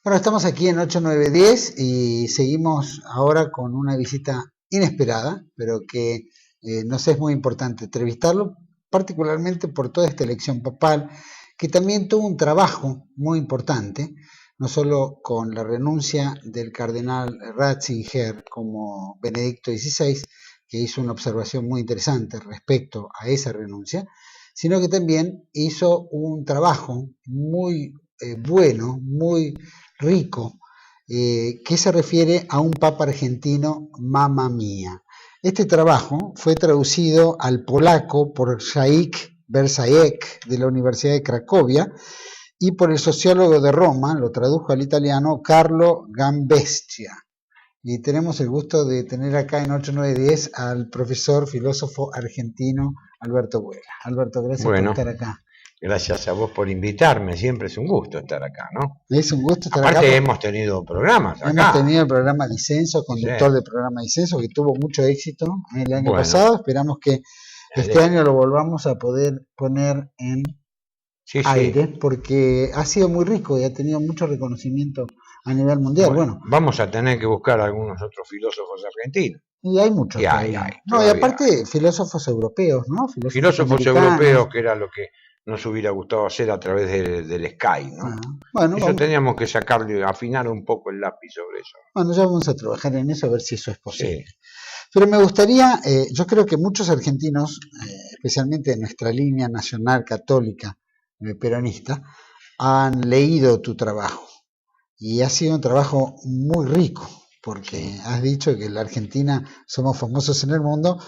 Bueno, estamos aquí en 8910 y seguimos ahora con una visita inesperada, pero que nos es muy importante entrevistarlo, particularmente por toda esta elección papal, que también tuvo un trabajo muy importante, no solo con la renuncia del cardenal Ratzinger como Benedicto XVI, que hizo una observación muy interesante respecto a esa renuncia, sino que también hizo un trabajo muy bueno, muy rico, que se refiere a un papa argentino, Mamma Mía. Este trabajo fue traducido al polaco por Jaik Bersajek de la Universidad de Cracovia y por el sociólogo de Roma, lo tradujo al italiano Carlo Gambestia. Y tenemos el gusto de tener acá en 8910 al profesor filósofo argentino Alberto Buera. Alberto, gracias por estar acá. Gracias a vos por invitarme, siempre es un gusto estar acá, ¿no? Es un gusto estar Aparte, acá. Hemos tenido programas acá. Hemos tenido el programa Disenso, conductor del programa Disenso, que tuvo mucho éxito el año pasado. Esperamos que este año lo volvamos a poder poner en aire, porque ha sido muy rico y ha tenido mucho reconocimiento a nivel mundial. Bueno, vamos a tener que buscar algunos otros filósofos argentinos. Y hay muchos. Y aparte, filósofos europeos, ¿no? Filósofos europeos, que era lo que nos hubiera gustado hacer a través del Sky, ¿no? Eso teníamos que sacarle, afinar un poco el lápiz sobre eso. Bueno, ya vamos a trabajar en eso, a ver si eso es posible. Sí. Pero me gustaría, yo creo que muchos argentinos, especialmente de nuestra línea nacional católica peronista, han leído tu trabajo. Y ha sido un trabajo muy rico, porque has dicho que en la Argentina somos famosos en el mundo,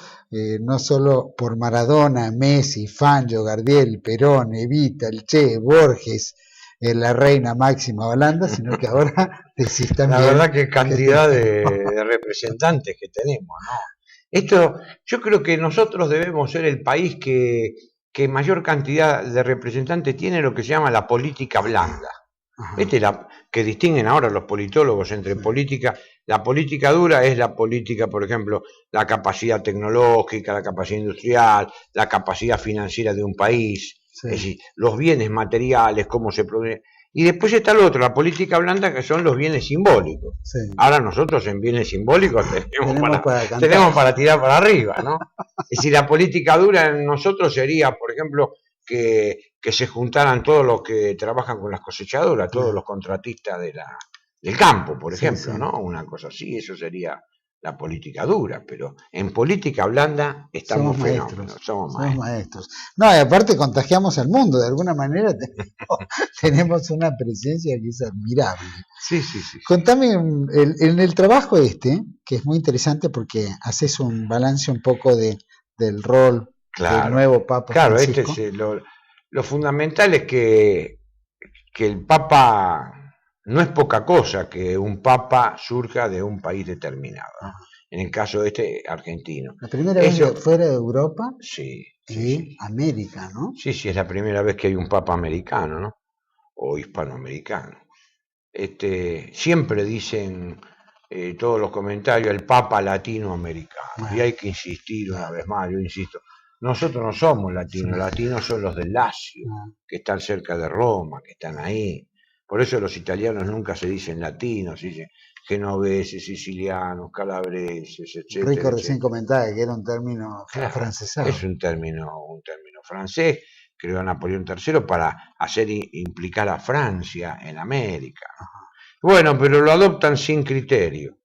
no solo por Maradona, Messi, Fangio, Gardel, Perón, Evita, el Che, Borges, la reina Máxima Holanda, sino que ahora decís también... La verdad que cantidad de representantes que tenemos, ¿no? Esto, yo creo que nosotros debemos ser el país que mayor cantidad de representantes tiene lo que se llama la política blanda. Que distinguen ahora los politólogos entre política. La política dura es la política, por ejemplo, la capacidad tecnológica, la capacidad industrial, la capacidad financiera de un país, es decir, los bienes materiales, cómo se produce. Y después está lo otro, la política blanda, que son los bienes simbólicos. Ahora nosotros en bienes simbólicos tenemos para tirar para arriba, ¿no? Es decir, la política dura en nosotros sería, por ejemplo, que se juntaran todos los que trabajan con las cosechadoras, todos los contratistas del campo, por ejemplo, ¿no? Una cosa así, eso sería la política dura, pero en política blanda estamos fenómenos, somos maestros. No, y aparte contagiamos al mundo, de alguna manera tenemos una presencia que es admirable. Sí. Contame, en el trabajo que es muy interesante porque haces un balance un poco del rol del nuevo Papa Francisco. Lo fundamental es que el Papa no es poca cosa que un Papa surja de un país determinado, ¿no? En el caso de argentino. ¿La primera vez fuera de Europa? Sí. América, ¿no? Sí, es la primera vez que hay un Papa americano, ¿no? O hispanoamericano. Siempre dicen todos los comentarios, el Papa latinoamericano. Y hay que insistir una vez más, yo insisto. Nosotros no somos latinos, latinos son los del Lacio, que están cerca de Roma, que están ahí. Por eso los italianos nunca se dicen latinos, se dicen genoveses, sicilianos, calabreses, etc. Rico recién comentaba que era un término afrancesado. Es un término francés, creó Napoleón III para hacer implicar a Francia en América. Bueno, pero lo adoptan sin criterio.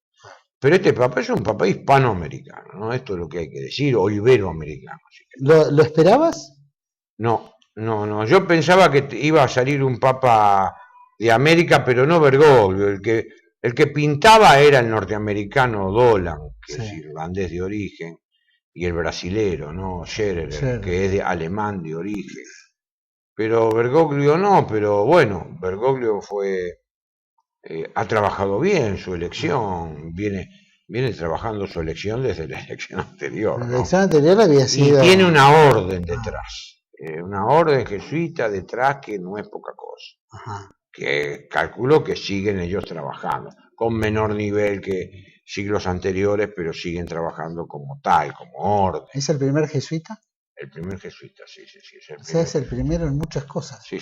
Pero este Papa es un Papa hispanoamericano, ¿no? Esto es lo que hay que decir, o iberoamericano. ¿Lo esperabas? No. Yo pensaba que iba a salir un Papa de América, pero no Bergoglio. El que pintaba era el norteamericano Dolan, que es irlandés de origen, y el brasilero, ¿no? Scherer, que es alemán de origen. Pero Bergoglio no, pero bueno, Bergoglio ha trabajado bien su elección, viene trabajando su elección desde la elección anterior, ¿no? La elección anterior había sido... Y tiene una orden detrás, una orden jesuita detrás que no es poca cosa, que calculo que siguen ellos trabajando, con menor nivel que siglos anteriores, pero siguen trabajando como tal, como orden. ¿Es el primer jesuita? El primer jesuita, sí. Es el primero en muchas cosas. Sí.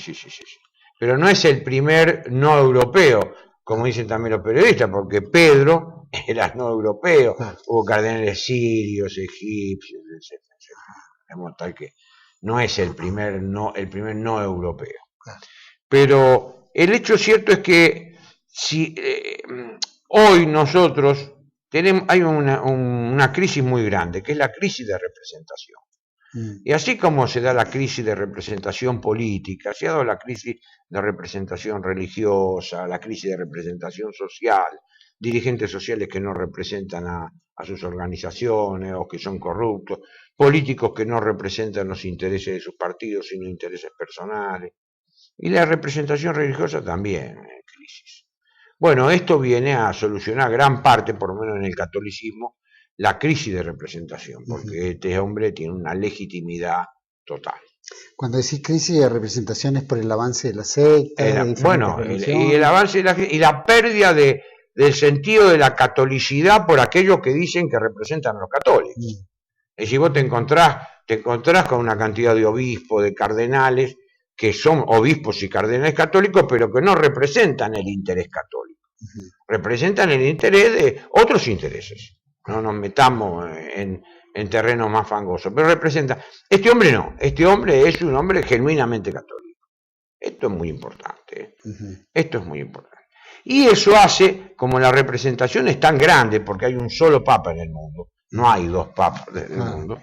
Pero no es el primer no europeo. como dicen también los periodistas, porque Pedro era no europeo, Claro. hubo cardenales sirios, egipcios, etc. De tal que no es el primer no europeo. Claro. Pero el hecho cierto es que si hoy nosotros hay una crisis muy grande, que es la crisis de representación. Y así como se da la crisis de representación política, se ha dado la crisis de representación religiosa, la crisis de representación social, dirigentes sociales que no representan a sus organizaciones o que son corruptos, políticos que no representan los intereses de sus partidos sino intereses personales, y la representación religiosa también en crisis. Bueno, esto viene a solucionar gran parte, por lo menos en el catolicismo, la crisis de representación, porque este hombre tiene una legitimidad total. Cuando decís crisis de representación es por el avance de la secta, y el avance y la pérdida del sentido de la catolicidad por aquellos que dicen que representan a los católicos. Es decir, vos te encontrás con una cantidad de obispos, de cardenales, que son obispos y cardenales católicos, pero que no representan el interés católico. Representan el interés de otros intereses. No nos metamos en terreno más fangoso, pero representa. Este hombre no, este hombre es un hombre genuinamente católico. Esto es muy importante. Esto es muy importante. Y eso hace, como la representación es tan grande, porque hay un solo papa en el mundo, no hay dos papas en el mundo,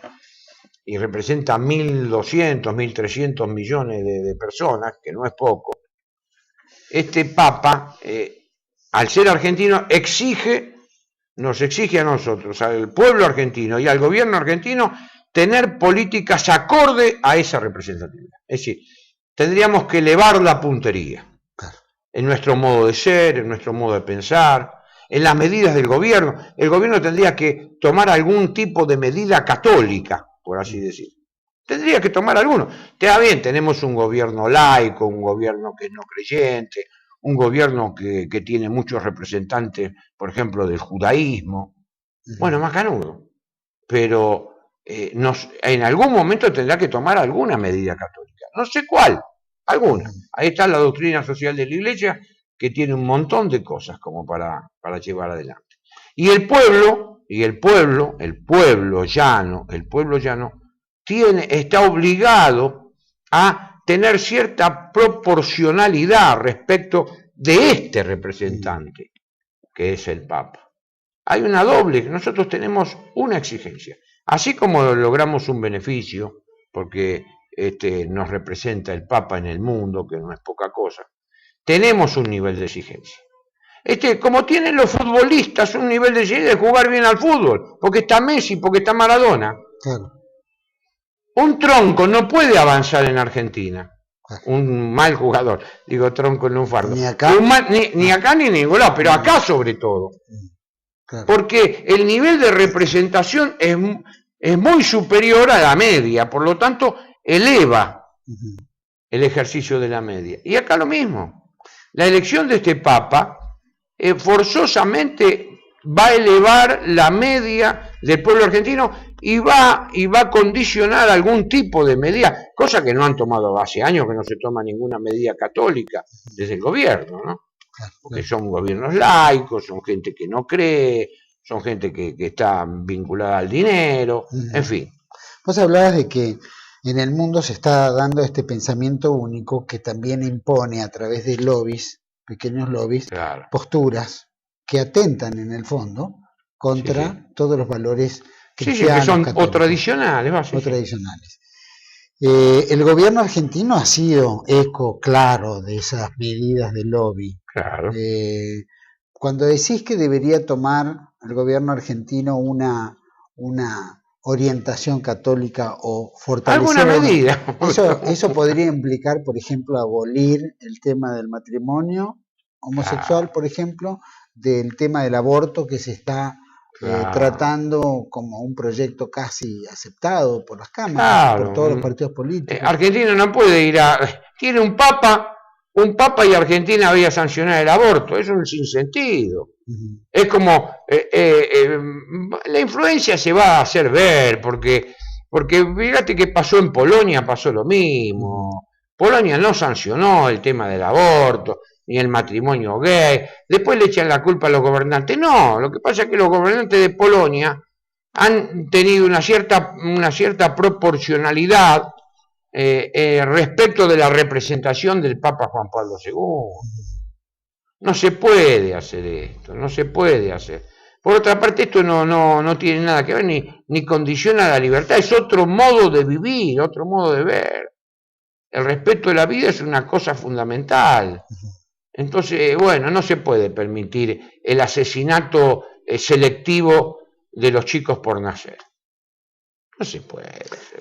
y representa 1.200, 1.300 millones de personas, que no es poco. Este papa, al ser argentino, nos exige a nosotros, al pueblo argentino y al gobierno argentino, tener políticas acorde a esa representatividad. Es decir, tendríamos que elevar la puntería en nuestro modo de ser, en nuestro modo de pensar, en las medidas del gobierno. El gobierno tendría que tomar algún tipo de medida católica, por así decir. Tendría que tomar alguno. Está bien, tenemos un gobierno laico, un gobierno que es no creyente, un gobierno que tiene muchos representantes, por ejemplo, del judaísmo. Bueno, macanudo. Pero en algún momento tendrá que tomar alguna medida católica. No sé cuál, alguna. Ahí está la doctrina social de la Iglesia, que tiene un montón de cosas como para llevar adelante. Y el pueblo llano, está obligado a tener cierta proporcionalidad respecto de este representante, que es el Papa. Hay una doble, nosotros tenemos una exigencia. Así como logramos un beneficio, porque nos representa el Papa en el mundo, que no es poca cosa, tenemos un nivel de exigencia. Como tienen los futbolistas un nivel de exigencia de jugar bien al fútbol, porque está Messi, porque está Maradona. Claro. Un tronco no puede avanzar en Argentina. Un mal jugador. Digo tronco en un fardo. Ni acá ni en ningún lado, pero acá sobre todo. Claro. Porque el nivel de representación es muy superior a la media, por lo tanto eleva el ejercicio de la media. Y acá lo mismo. La elección de este Papa forzosamente va a elevar la media del pueblo argentino y va a condicionar algún tipo de medida, cosa que no han tomado hace años, que no se toma ninguna medida católica desde el gobierno, ¿no? Porque son gobiernos laicos, son gente que no cree, son gente que está vinculada al dinero, en fin. Vos hablabas de que en el mundo se está dando este pensamiento único que también impone a través de lobbies, pequeños lobbies, posturas que atentan en el fondo contra todos los valores cristianos, que son católicos, o tradicionales. Tradicionales. El gobierno argentino ha sido eco claro de esas medidas de lobby. Claro. Cuando decís que debería tomar el gobierno argentino una orientación católica o fortalecer alguna medida, eso podría implicar, por ejemplo, abolir el tema del matrimonio homosexual, por ejemplo, del tema del aborto que se está tratando como un proyecto casi aceptado por las cámaras, por todos los partidos políticos. Argentina no puede ir tiene un papa y Argentina había sancionado el aborto, eso es un sinsentido. Es como la influencia se va a hacer ver, porque fíjate que pasó en Polonia, pasó lo mismo. Polonia no sancionó el tema del aborto, ni el matrimonio gay. Después le echan la culpa a los gobernantes. No, lo que pasa es que los gobernantes de Polonia han tenido una cierta proporcionalidad respecto de la representación del Papa Juan Pablo II. No se puede hacer esto, no se puede hacer. Por otra parte, esto no tiene nada que ver ni condiciona la libertad, es otro modo de vivir, otro modo de ver. El respeto de la vida es una cosa fundamental. Entonces, bueno, no se puede permitir el asesinato selectivo de los chicos por nacer. No se puede.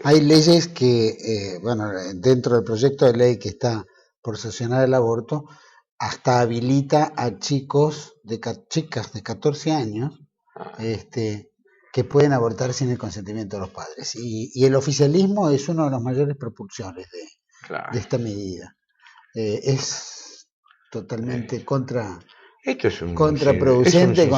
Hay leyes que, bueno, dentro del proyecto de ley que está por sancionar el aborto, hasta habilita a chicas de 14 años que pueden abortar sin el consentimiento de los padres. Y el oficialismo es uno de los mayores propulsores de esta medida. Es totalmente esto es contraproducente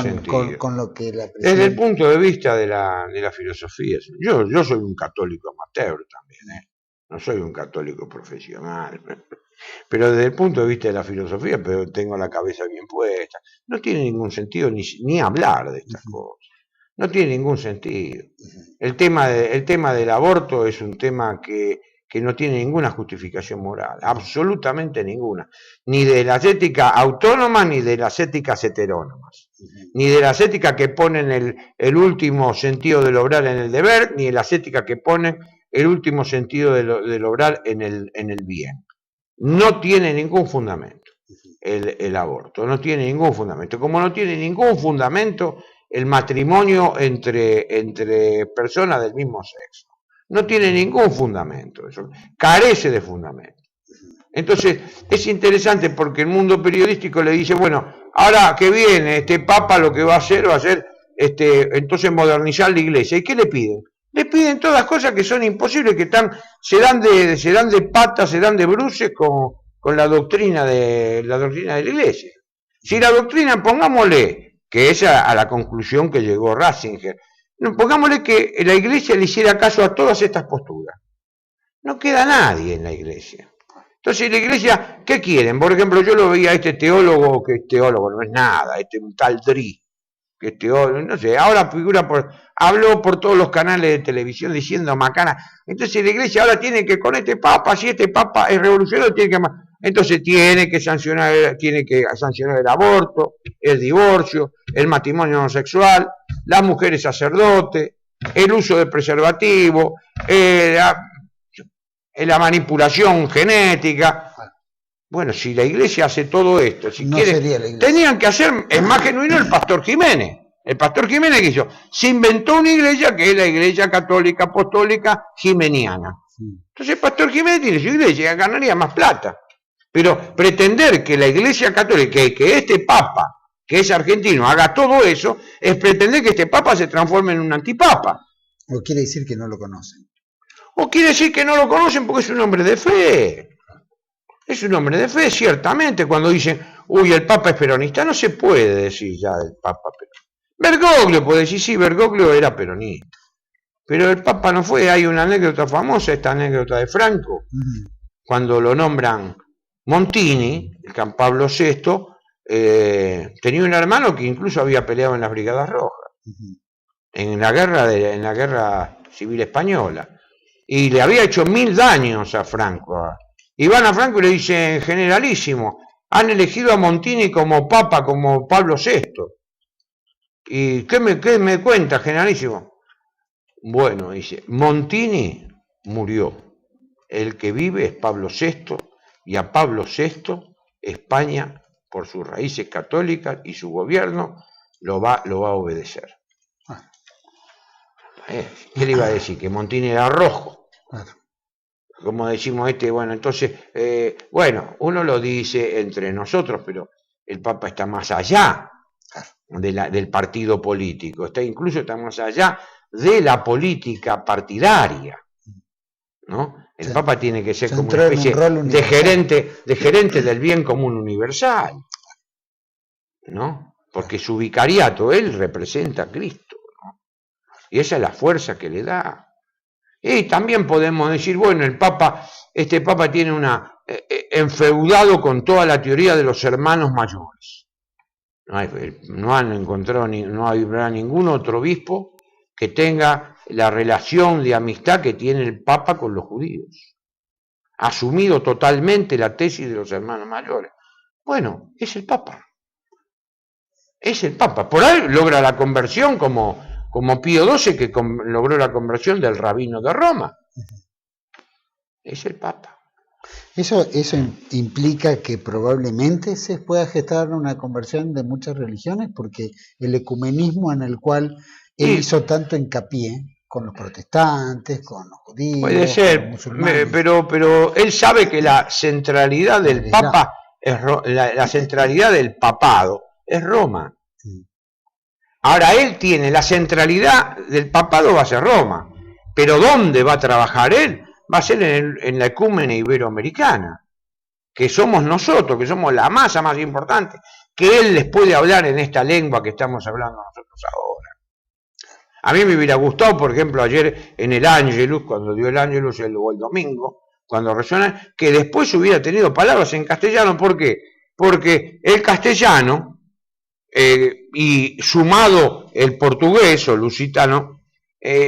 con lo que la presidenta... Desde el punto de vista de la filosofía, yo soy un católico amateur también, no soy un católico profesional, pero desde el punto de vista de la filosofía, pero tengo la cabeza bien puesta, no tiene ningún sentido ni hablar de estas cosas, no tiene ningún sentido. El tema del aborto es un tema que no tiene ninguna justificación moral, absolutamente ninguna, ni de las éticas autónomas ni de las éticas heterónomas, ni de las éticas que ponen el último sentido del obrar en el deber, ni de las éticas que ponen el último sentido del obrar en el bien. No tiene ningún fundamento el aborto, no tiene ningún fundamento, como no tiene ningún fundamento el matrimonio entre personas del mismo sexo. No tiene ningún fundamento, eso carece de fundamento. Entonces, es interesante porque el mundo periodístico le dice, bueno, ahora que viene este Papa lo que va a hacer entonces modernizar la iglesia. ¿Y qué le piden? Le piden todas cosas que son imposibles, que se dan de patas, se dan de bruces con la doctrina de la iglesia. Si la doctrina, pongámosle, que es a la conclusión que llegó Ratzinger, pongámosle que la iglesia le hiciera caso a todas estas posturas. No queda nadie en la iglesia. Entonces, la iglesia, ¿qué quieren? Por ejemplo, yo lo veía a este teólogo, que teólogo no es nada, un tal Dri, que es teólogo, no sé, ahora habló por todos los canales de televisión diciendo macana. Entonces, la iglesia ahora tiene que, con este papa, si este papa es revolucionario, entonces tiene que sancionar el aborto, el divorcio, el matrimonio homosexual, las mujeres sacerdotes, el uso de preservativo, la manipulación genética. Bueno, si la iglesia hace todo esto, si quiere, tenían que hacer, es más genuino el pastor Jiménez. El pastor Jiménez, que hizo, se inventó una iglesia que es la iglesia católica apostólica jimeniana. Entonces el pastor Jiménez tiene su iglesia, ganaría más plata. Pero pretender que la iglesia católica, que este papa, que es argentino, haga todo eso, es pretender que este papa se transforme en un antipapa. O quiere decir que no lo conocen. O quiere decir que no lo conocen porque es un hombre de fe. Es un hombre de fe, ciertamente, cuando dicen, uy, el papa es peronista, no se puede decir ya el papa peronista. Bergoglio puede decir, sí, Bergoglio era peronista. Pero el papa no fue. Hay una anécdota famosa, esta anécdota de Franco, cuando lo nombran Montini, el Juan Pablo VI, tenía un hermano que incluso había peleado en las Brigadas Rojas, en la guerra civil española, y le había hecho 1000 daños a Franco. Y van a Franco y le dicen, generalísimo, han elegido a Montini como papa, como Pablo VI. ¿Y qué me cuenta, generalísimo? Bueno, dice, Montini murió, el que vive es Pablo VI, y a Pablo VI, España, por sus raíces católicas y su gobierno, lo va a obedecer. ¿Qué le iba a decir? Que Montini era rojo. Como decimos bueno, entonces, uno lo dice entre nosotros, pero el Papa está más allá del partido político, incluso está más allá de la política partidaria, ¿no? El Papa tiene que ser como una especie de gerente del bien común universal, ¿no? Porque su vicariato, él representa a Cristo, ¿no? Y esa es la fuerza que le da. Y también podemos decir, bueno, este Papa tiene una enfeudado con toda la teoría de los hermanos mayores. No han encontrado, no habrá ningún otro obispo que tenga la relación de amistad que tiene el Papa con los judíos. Ha asumido totalmente la tesis de los hermanos mayores. Bueno, es el Papa. Es el Papa. Por ahí logra la conversión como Pío XII, que logró la conversión del rabino de Roma. Es el Papa. Eso implica que probablemente se pueda gestar una conversión de muchas religiones, porque el ecumenismo en el cual él hizo tanto hincapié con los protestantes, con los judíos, puede ser, con los musulmanes. Pero él sabe que la centralidad del Papa la centralidad del papado es Roma. Sí. Ahora él tiene la centralidad del papado, va a ser Roma, pero ¿dónde va a trabajar él? Va a ser en la ecúmene iberoamericana, que somos nosotros, que somos la masa más importante, que él les puede hablar en esta lengua que estamos hablando nosotros ahora. A mí me hubiera gustado, por ejemplo, ayer en el Ángelus, cuando dio el Ángelus o el domingo, cuando resuena, que después hubiera tenido palabras en castellano. ¿Por qué? Porque el castellano, y sumado el portugués o lusitano,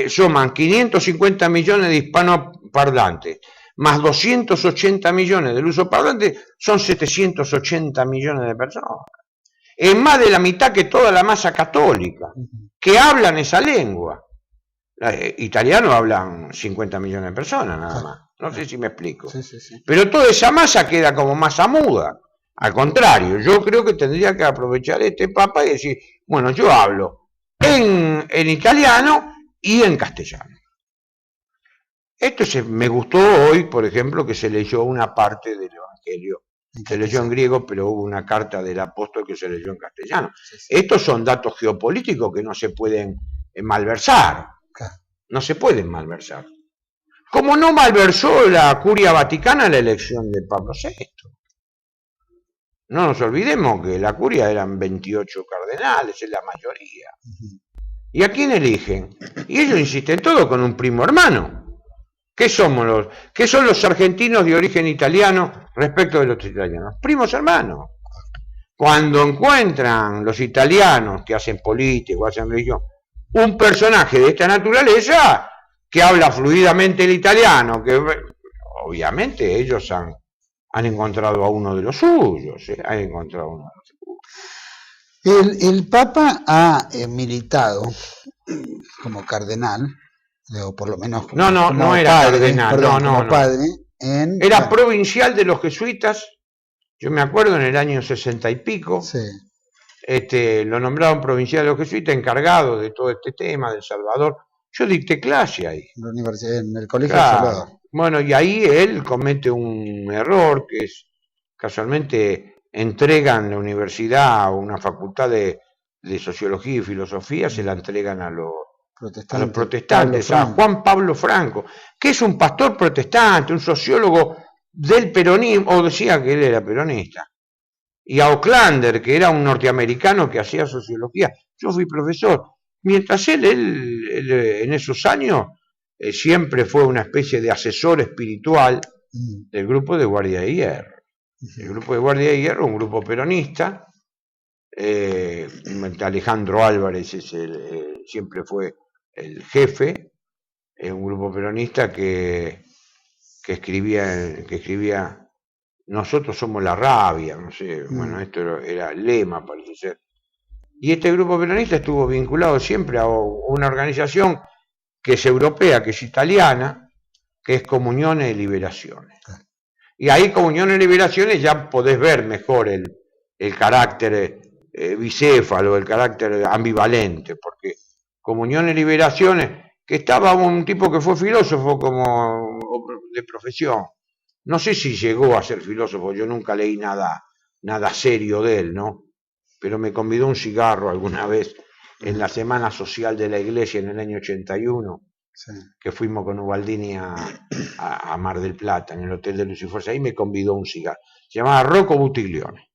suman 550 millones de hispanoparlantes, más 280 millones de lusoparlantes, son 780 millones de personas. Es más de la mitad que toda la masa católica, que hablan esa lengua. Italiano hablan 50 millones de personas nada más. No sé si me explico. Sí. Pero toda esa masa queda como masa muda. Al contrario, yo creo que tendría que aprovechar este Papa y decir, bueno, yo hablo en italiano y en castellano. Esto me gustó hoy, por ejemplo, que se leyó una parte del Evangelio. Se leyó en griego, pero hubo una carta del apóstol que se leyó en castellano. Sí. Estos son datos geopolíticos que no se pueden malversar. No se pueden malversar. Como no malversó la Curia Vaticana la elección de Pablo VI. No nos olvidemos que la Curia eran 28 cardenales, es la mayoría. ¿Y a quién eligen? Y ellos insisten todo con un primo hermano. ¿Qué son los argentinos de origen italiano respecto de los italianos? Primos hermanos. Cuando encuentran los italianos que hacen política o hacen religión un personaje de esta naturaleza que habla fluidamente el italiano, que obviamente ellos han encontrado a uno de los suyos, han encontrado a uno de los suyos. El Papa ha militado como cardenal, o por lo menos como, no era padre, cardenal, como padre era provincial de los jesuitas. Yo me acuerdo en el año 60 y pico, sí. Lo nombraron provincial de los jesuitas, encargado de todo este tema del Salvador. Yo dicté clase ahí. En la universidad, en el colegio del Salvador. Bueno, y ahí él comete un error, que es, casualmente, entregan la universidad o una facultad de sociología y filosofía, se la entregan a los protestantes, a Juan Pablo Franco, que es un pastor protestante, un sociólogo del peronismo, o decía que él era peronista, y a Oclander, que era un norteamericano que hacía sociología. Yo fui profesor. Mientras él en esos años siempre fue una especie de asesor espiritual del grupo de Guardia de Hierro. El grupo de Guardia de Hierro, un grupo peronista, Alejandro Álvarez siempre fue el jefe, un grupo peronista que escribía nosotros somos la rabia, no sé, bueno, esto era el lema, parece ser. Y este grupo peronista estuvo vinculado siempre a una organización que es europea, que es italiana, que es Comunione e Liberazione. Y ahí Comunione e Liberazione ya podés ver mejor el carácter bicéfalo, el carácter ambivalente, porque Comunione e Liberazione, que estaba un tipo que fue filósofo como de profesión. No sé si llegó a ser filósofo, yo nunca leí nada serio de él, ¿no? Pero me convidó un cigarro alguna vez en la Semana Social de la Iglesia en el año 81, sí. Que fuimos con Ubaldini a Mar del Plata, en el Hotel de Lucifuerza, ahí me convidó un cigarro. Se llamaba Rocco Buttiglione,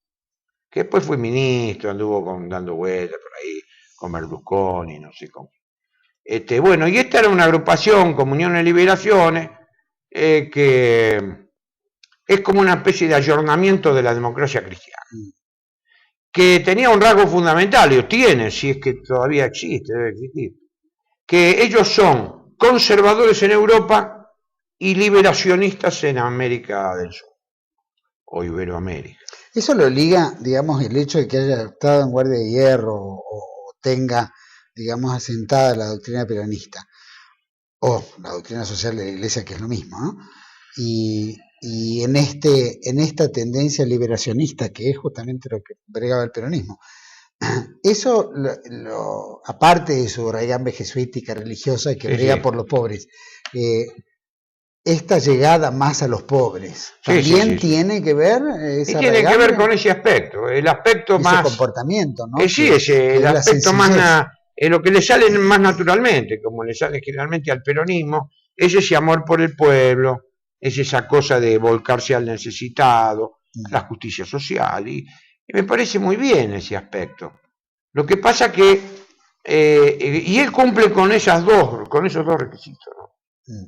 que después fue ministro, anduvo dando vueltas por ahí, con Berlusconi, no sé cómo. Bueno, y esta era una agrupación, Comunione e Liberazione, que es como una especie de ayornamiento de la democracia cristiana, que tenía un rasgo fundamental, y tiene, si es que todavía existe, debe existir, que ellos son conservadores en Europa y liberacionistas en América del Sur, o Iberoamérica. Eso lo liga, digamos, el hecho de que haya estado en Guardia de Hierro o tenga, digamos, asentada la doctrina peronista, o la doctrina social de la Iglesia, que es lo mismo, ¿no? Y en esta tendencia liberacionista, que es justamente lo que bregaba el peronismo. Eso, aparte de su raigambre jesuítica religiosa que brega por los pobres, esta llegada más a los pobres, también tiene que ver esa tiene que ver con ese aspecto, el aspecto más... Ese comportamiento, ¿no? El aspecto más... lo que le sale más naturalmente, como le sale generalmente al peronismo, es ese amor por el pueblo, es esa cosa de volcarse al necesitado, la justicia social, y me parece muy bien ese aspecto. Lo que pasa que, y él cumple con esos dos requisitos, ¿no?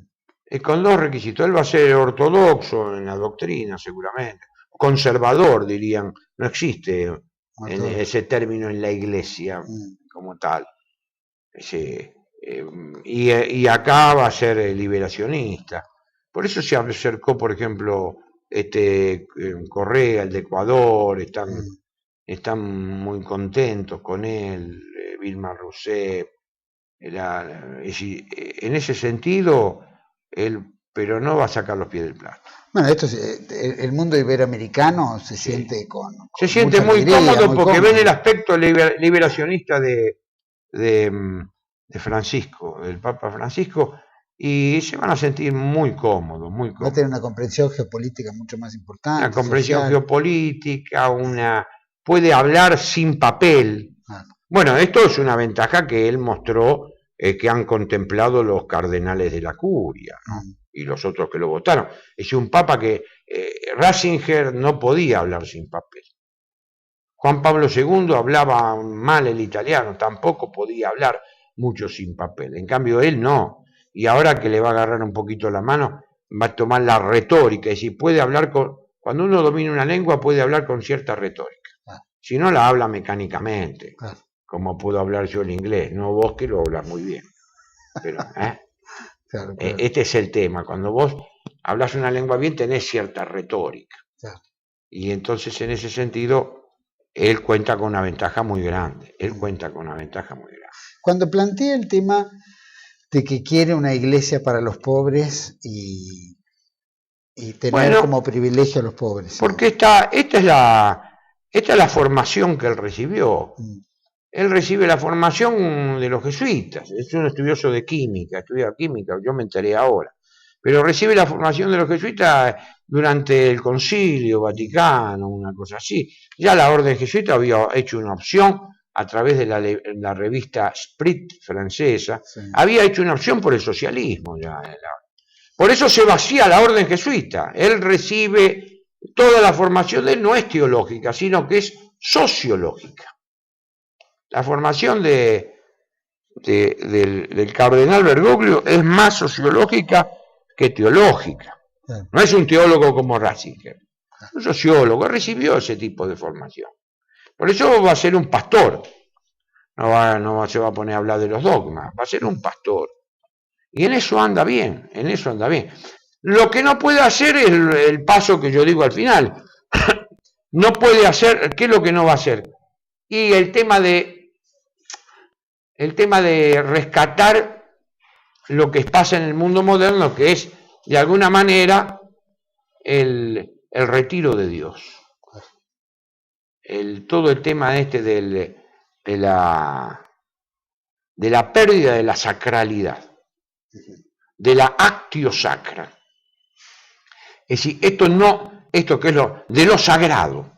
Con dos requisitos, él va a ser ortodoxo en la doctrina seguramente, conservador dirían, no existe en ese término en la Iglesia como tal. Y acá va a ser liberacionista. Por eso se acercó, por ejemplo, Correa, el de Ecuador, están muy contentos con él, Vilma Rousseff. En ese sentido, pero no va a sacar los pies del plato. Bueno, el mundo iberoamericano se siente se siente muy cómodo porque ven el aspecto liberacionista de Francisco, del Papa Francisco, y se van a sentir muy cómodos, muy cómodos. Va a tener una comprensión geopolítica mucho más importante. Una comprensión geopolítica, puede hablar sin papel. Bueno, esto es una ventaja que él mostró, que han contemplado los cardenales de la curia, ¿no? Y los otros que lo votaron. Es un papa que Ratzinger no podía hablar sin papel. Juan Pablo II hablaba mal el italiano, tampoco podía hablar mucho sin papel. En cambio, él no. Y ahora que le va a agarrar un poquito la mano, va a tomar la retórica. Y si puede hablar cuando uno domina una lengua, puede hablar con cierta retórica. Si no, la habla mecánicamente, como puedo hablar yo el inglés. No vos, que lo hablas muy bien. Pero, claro. Este es el tema. Cuando vos hablas una lengua bien, tenés cierta retórica. Y entonces, en ese sentido, él cuenta con una ventaja muy grande. Cuando plantea el tema de que quiere una iglesia para los pobres y tener como privilegio a los pobres. Porque esta es la formación que él recibió. Él recibe la formación de los jesuitas. Es un estudioso de química, estudia química, yo me enteré ahora. Pero recibe la formación de los jesuitas durante el Concilio Vaticano, una cosa así. Ya la orden jesuita había hecho una opción a través de la revista Sprit francesa, había hecho una opción por el socialismo. Por eso se vacía la orden jesuita. Él recibe toda la formación de él, no es teológica, sino que es sociológica. La formación del cardenal Bergoglio es más sociológica que teológica. No es un teólogo como Ratzinger, un sociólogo, recibió ese tipo de formación. Por eso va a ser un pastor, no se va a poner a hablar de los dogmas, va a ser un pastor. Y en eso anda bien, Lo que no puede hacer es el paso que yo digo al final. No puede hacer, ¿qué es lo que no va a hacer? Y el tema de rescatar lo que pasa en el mundo moderno, que es, de alguna manera, el retiro de Dios. Todo el tema de la pérdida de la sacralidad, de la actio sacra. Es decir, esto que es de lo sagrado,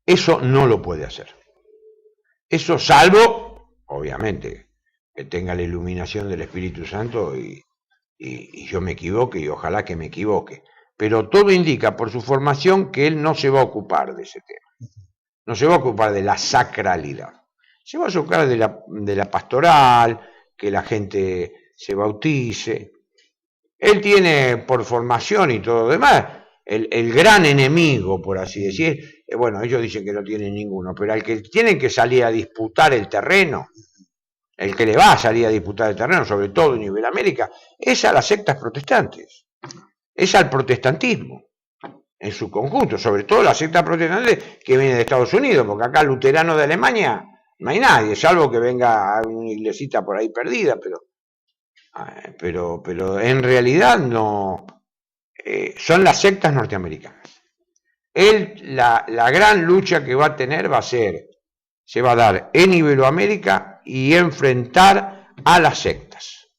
eso no lo puede hacer. Eso salvo, obviamente, que tenga la iluminación del Espíritu Santo y yo me equivoque, y ojalá que me equivoque. Pero todo indica por su formación que él no se va a ocupar de ese tema. No se va a ocupar de la sacralidad. Se va a ocupar de la pastoral, que la gente se bautice. Él tiene por formación y todo lo demás, el gran enemigo, por así decir, bueno, ellos dicen que no tienen ninguno, pero al que tienen que salir a disputar el terreno, el que le va a salir a disputar el terreno, sobre todo en Iberoamérica, es a las sectas protestantes, es al protestantismo en su conjunto, sobre todo las sectas protestantes que vienen de Estados Unidos, porque acá luterano de Alemania no hay nadie, salvo que venga a una iglesita por ahí perdida, pero en realidad no, son las sectas norteamericanas. La gran lucha que va a tener se va a dar en Iberoamérica y enfrentar a las sectas.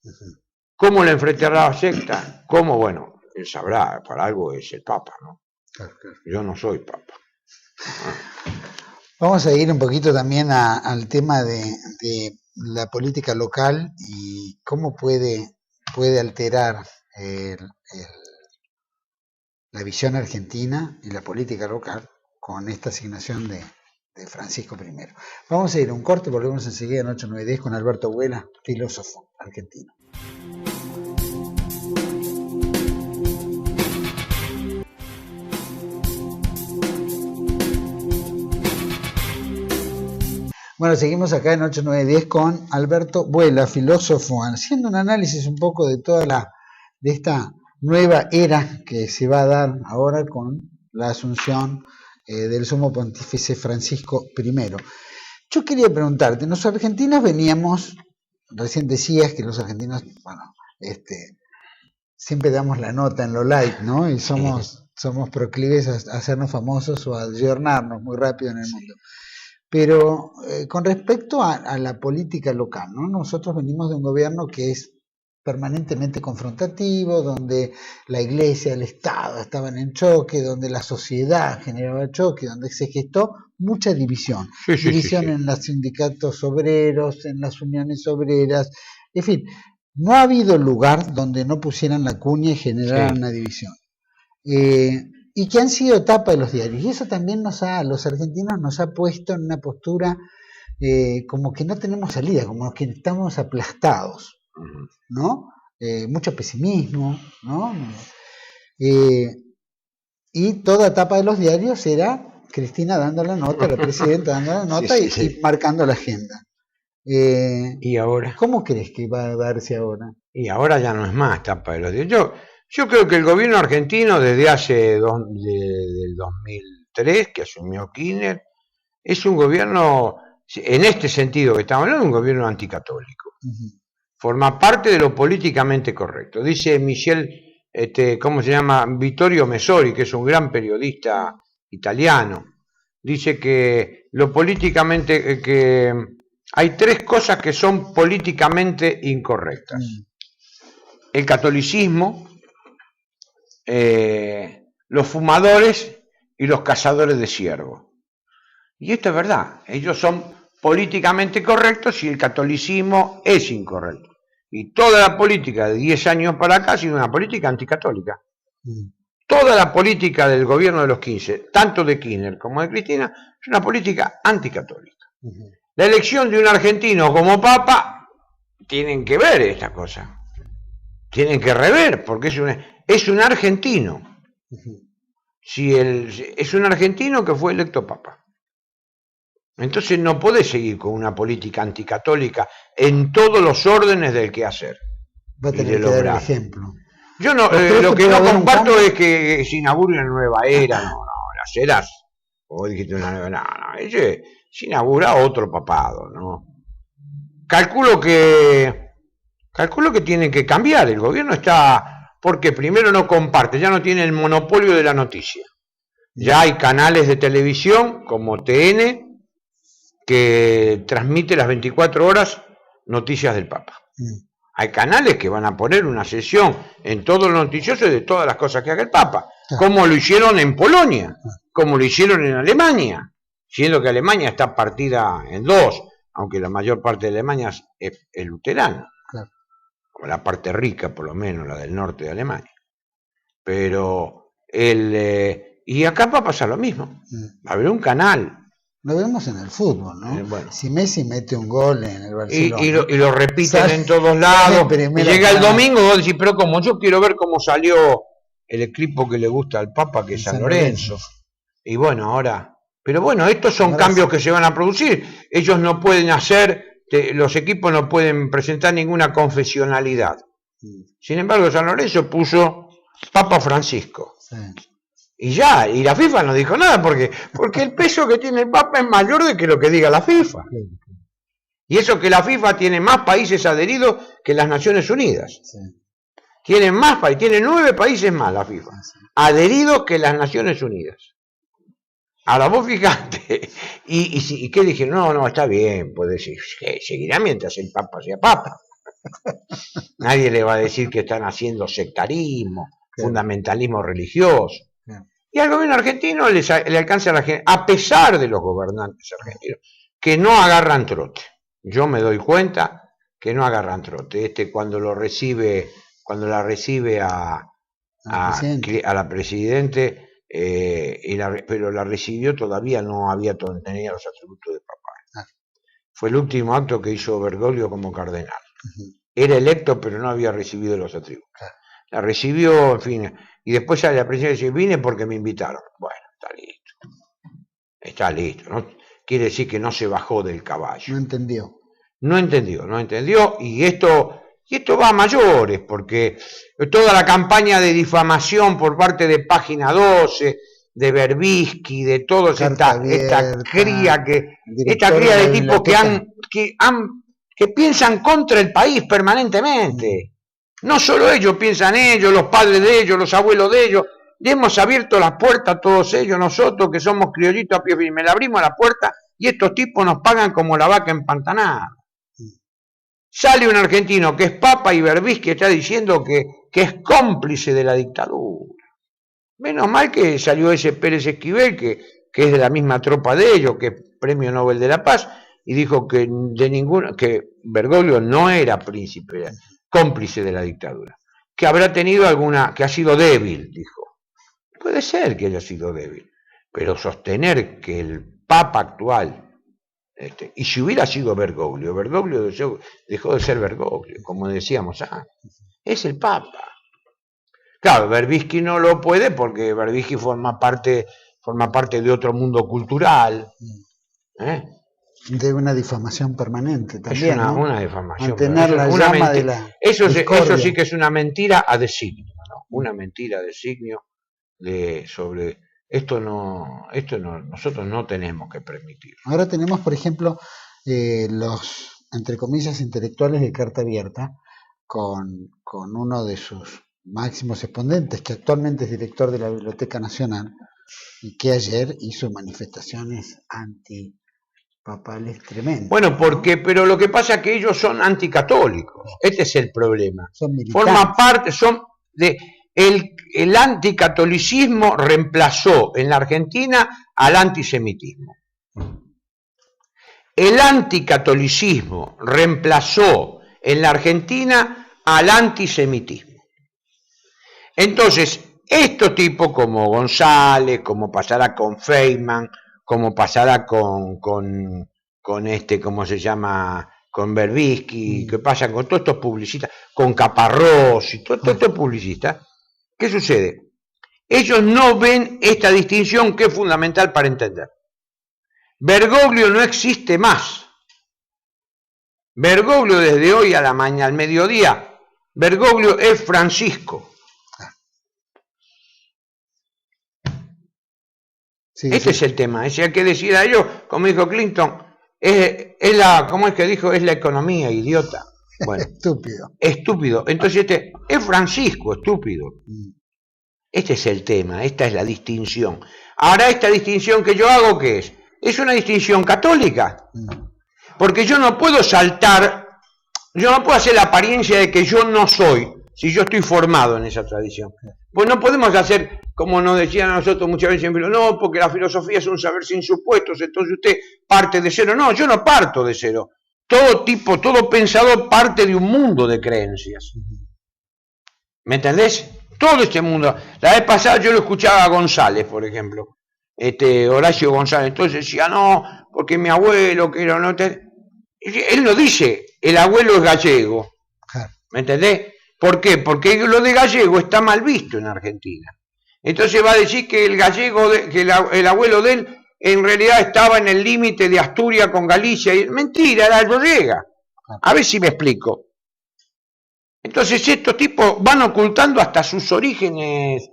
¿Cómo le enfrentará a las sectas? ¿Cómo? Bueno, él sabrá, para algo es el Papa, ¿no? Claro. Yo no soy Papa. Vamos a ir un poquito también al tema de la política local y cómo puede alterar la visión argentina y la política local con esta asignación de Francisco I. Vamos a ir a un corte, volvemos enseguida en 8-9-10 con Alberto Abuela, filósofo argentino. Bueno, seguimos acá en 8-9-10 con Alberto Abuela, filósofo, haciendo un análisis un poco de de esta nueva era que se va a dar ahora con la asunción del sumo pontífice Francisco I. Yo quería preguntarte, los argentinos veníamos, recién decías que los argentinos, bueno, siempre damos la nota en lo light, ¿no? Y somos proclives a hacernos famosos o a ayornarnos muy rápido en el mundo. Pero con respecto a la política local, ¿no? Nosotros venimos de un gobierno que es permanentemente confrontativo, donde la iglesia, el Estado estaban en choque, donde la sociedad generaba choque, donde se gestó mucha división. División en los sindicatos obreros, en las uniones obreras, en fin, no ha habido lugar donde no pusieran la cuña y generaran una división. Y que han sido etapa de los diarios. Y eso también a los argentinos nos ha puesto en una postura como que no tenemos salida, como que estamos aplastados, ¿no? Mucho pesimismo, ¿no? Y toda etapa de los diarios era Cristina dando la nota, la presidenta dando la nota y marcando la agenda. ¿Y ahora? ¿Cómo crees que va a darse ahora? Y ahora ya no es más etapa de los diarios. Yo creo que el gobierno argentino desde del 2003 que asumió Kirchner es un gobierno, en este sentido que estamos hablando, un gobierno anticatólico. Forma parte de lo políticamente correcto. Dice Michel, ¿cómo se llama? Vittorio Messori, que es un gran periodista italiano. Dice que lo políticamente, que hay tres cosas que son políticamente incorrectas. El catolicismo, los fumadores y los cazadores de ciervos. Y esto es verdad, ellos son políticamente correctos y el catolicismo es incorrecto. Y toda la política de 10 años para acá ha sido una política anticatólica. Toda la política del gobierno de los 15, tanto de Kirchner como de Cristina, es una política anticatólica. La elección de un argentino como papa, tienen que ver esta cosa. Tienen que rever, porque es un argentino. Es un argentino que fue electo papa. Entonces no podés seguir con una política anticatólica en todos los órdenes del quehacer. Va a tener que dar el ejemplo. Yo no, lo que no comparto es que se inaugure una nueva era, las eras, o dijiste una nueva, no, se inaugura otro papado, ¿no? Calculo que tiene que cambiar, el gobierno está, porque primero no comparte, ya no tiene el monopolio de la noticia. Ya hay canales de televisión como TN que transmite las 24 horas noticias del Papa. Hay canales que van a poner una sesión en todo lo noticioso de todas las cosas que haga el Papa, como lo hicieron en Polonia, como lo hicieron en Alemania, siendo que Alemania está partida en dos, aunque la mayor parte de Alemania es luterana, como la parte rica, por lo menos, la del norte de Alemania. Pero y acá va a pasar lo mismo, va a haber un canal. Lo vemos en el fútbol, ¿no? Bueno. Si Messi mete un gol en el Barcelona. Y lo repiten en todos lados. Y llega el domingo y vos decís, pero como yo quiero ver cómo salió el equipo que le gusta al Papa, que es San Lorenzo. Y bueno, ahora... Pero bueno, estos son cambios que se van a producir. Ellos no pueden los equipos no pueden presentar ninguna confesionalidad. Sin embargo, San Lorenzo puso Papa Francisco. Sí. Y la FIFA no dijo nada, porque el peso que tiene el Papa es mayor de que lo que diga la FIFA. Y eso que la FIFA tiene más países adheridos que las Naciones Unidas. Sí. Tiene 9 países más la FIFA, adheridos que las Naciones Unidas. Ahora vos fijate, ¿y qué dijeron? No, está bien, puede decir, seguirá mientras el Papa sea Papa. Nadie le va a decir que están haciendo sectarismo, fundamentalismo religioso. Y al gobierno argentino le alcanza a pesar de los gobernantes argentinos, que no agarran trote. Yo me doy cuenta que no agarran trote. Cuando la recibe a la presidente, pero la recibió, todavía no tenía los atributos de Papa. Fue el último acto que hizo Bergoglio como cardenal. Era electo, pero no había recibido los atributos. La recibió, en fin, y después ya la presidenta dice, vine porque me invitaron. Bueno, está listo. ¿No? Quiere decir que no se bajó del caballo. No entendió, y esto va a mayores, porque toda la campaña de difamación por parte de Página 12, de Berbisky, de todos esta cría de tipos que piensan contra el país permanentemente. No solo ellos, piensan ellos, los padres de ellos, los abuelos de ellos. Le hemos abierto las puertas a todos ellos, nosotros que somos criollitos a pie firme. Le abrimos la puerta y estos tipos nos pagan como la vaca empantanada. Sale un argentino que es Papa y Berbisky está diciendo que es cómplice de la dictadura. Menos mal que salió ese Pérez Esquivel, que es de la misma tropa de ellos, que es Premio Nobel de la Paz, y dijo que Bergoglio no era cómplice de la dictadura. Que habrá tenido que ha sido débil, dijo. Puede ser que haya sido débil, pero sostener que el Papa actual, y si hubiera sido Bergoglio dejó de ser Bergoglio, como decíamos antes, es el Papa. Claro, Berbisky no lo puede porque Berbisky forma parte de otro mundo cultural. De una difamación permanente también. Es una difamación. Mantener la llama de la eso sí que es una mentira a designio, ¿no? Una mentira a designio sobre esto nosotros no tenemos que permitir. Ahora tenemos, por ejemplo, los, entre comillas, intelectuales de carta abierta, con uno de sus máximos exponentes, que actualmente es director de la Biblioteca Nacional, y que ayer hizo manifestaciones antipapales tremendas. Bueno, pero lo que pasa es que ellos son anticatólicos. Este es el problema. Son militantes. El anticatolicismo reemplazó en la Argentina al antisemitismo. El anticatolicismo reemplazó en la Argentina al antisemitismo. Entonces, estos tipos como González, como pasará con Feynman, como pasará con ¿cómo se llama? Con Berbisky, que pasa con todos estos publicistas, con Caparrós y todos estos publicistas. ¿Qué sucede? Ellos no ven esta distinción que es fundamental para entender. Bergoglio no existe más. Bergoglio desde hoy a la mañana, al mediodía, Bergoglio es Francisco. Sí, este es el tema. Hay que decir a ellos, como dijo Clinton, ¿cómo es que dijo? Es la economía, idiota. Bueno, estúpido. Entonces es Francisco, estúpido. Este es el tema, esta es la distinción. Ahora, esta distinción que yo hago, ¿qué es? Es una distinción católica. Porque yo no puedo hacer la apariencia de que yo no soy, si yo estoy formado en esa tradición. Pues no podemos hacer, como nos decían a nosotros muchas veces, no, porque la filosofía es un saber sin supuestos, entonces usted parte de cero. No, yo no parto de cero. Todo pensador parte de un mundo de creencias. ¿Me entendés? Todo este mundo. La vez pasada yo lo escuchaba a González, por ejemplo. Horacio González. Entonces decía, no, porque mi abuelo, que no te... Él lo dice, el abuelo es gallego. ¿Me entendés? ¿Por qué? Porque lo de gallego está mal visto en Argentina. Entonces va a decir que el gallego, que el abuelo de él, en realidad estaba en el límite de Asturias con Galicia. Y, mentira, era gallega. A ver si me explico. Entonces estos tipos van ocultando hasta sus orígenes